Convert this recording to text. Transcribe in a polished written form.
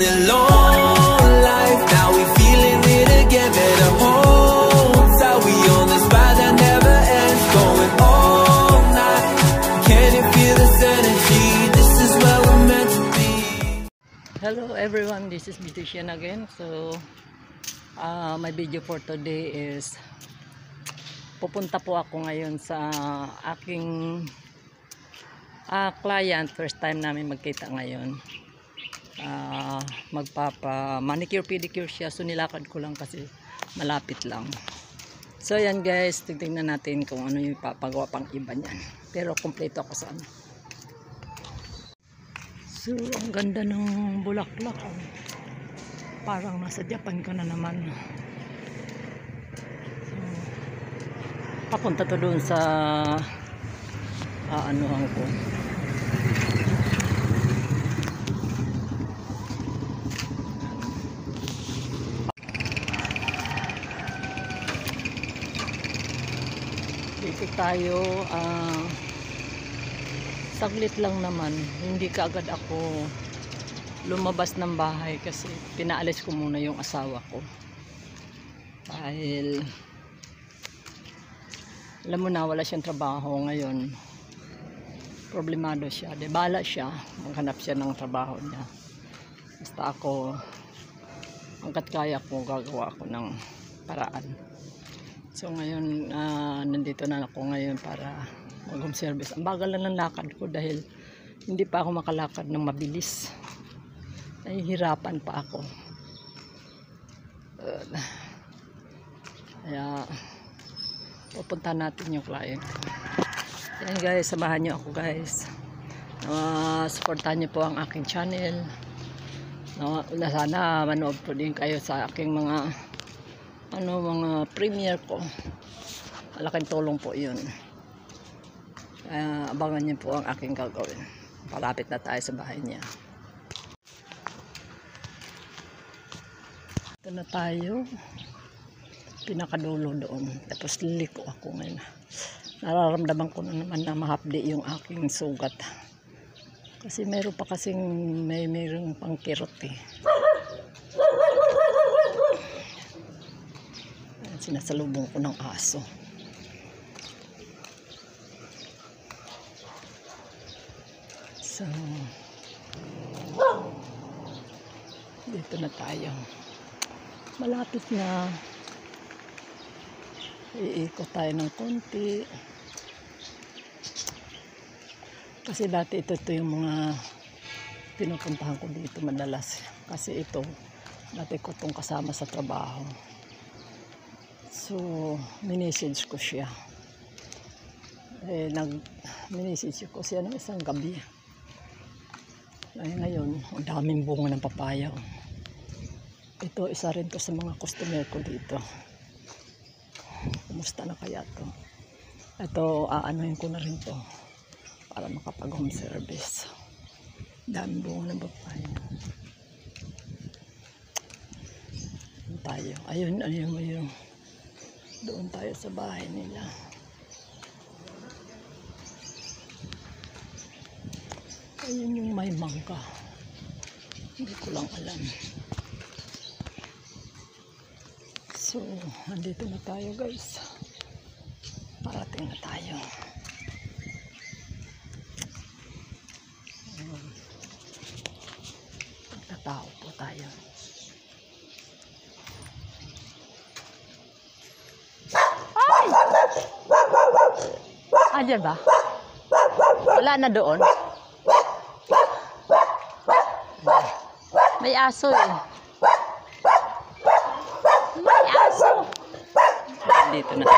Long life, now we feeling it again. Better hold tight, we on this ride that never ends, going all night. Can you feel this energy? This is where we're meant to be. Hello everyone, this is Beautician again. So my video for today is pupunta po ako ngayon sa aking client. First time namin magkita ngayon. Magpapa manicure pedicure siya, so nilakad ko lang kasi malapit lang. So yan guys, tignan natin kung ano yung papagawa pang iba niyan, pero kompleto ako sa ano. So ang ganda ng bulaklak, parang nasa Japan ka na naman. So, papunta to doon sa anuhan ko. Dito tayo, saglit lang naman, hindi kaagad ako lumabas ng bahay kasi pinaalis ko muna yung asawa ko dahil alam mo na, wala siyang trabaho ngayon, problemado siya, de bala siya, maghanap siya ng trabaho niya. Basta ako, hanggat kaya ko, gagawa ko ng paraan. So ngayon, nandito na ako ngayon para mag-home service. Ang bagal lang ng lakad ko dahil hindi pa ako makalakad ng mabilis. Nahihirapan pa ako. Kaya pupunta natin yung client ko. Yan guys, samahan nyo ako guys. Supportahan nyo po ang aking channel. Sana manood po din kayo sa aking mga premiere ko. Malaking tulong po yun. Abangan niyo po ang aking gagawin. Palapit na tayo sa bahay niya. Ito na tayo, pinakadulo doon, tapos liliko ako ngayon. Nararamdaman ko na naman na mahapdi yung aking sugat kasi mayroon pa kasing mayroong pangkirot eh. Sinasalubong ko ng aso. So dito na tayo, malapit na. Iikot tayo ng konti kasi dati ito yung mga pinupuntahan ko dito madalas kasi ito dati ko itong kasama sa trabaho. So, minisage ko siya. Minisage ko siya ng isang gabi. Ay, ngayon, ang daming bunga ng papaya. Ito, isa rin to sa mga customer ko dito. Kumusta na kaya to? Ito, aanuhin ko na rin to para makapag-home service. Daming bunga ng papaya. Ayun tayo. Ayun. Doon tayo sa bahay nila. Ayun yung may mangga. Hindi ko lang alam. So, andito na tayo guys. Parating na tayo. Pagtatao po tayo. Diyan ba? Wala na doon. May aso eh. May aso. Dito na.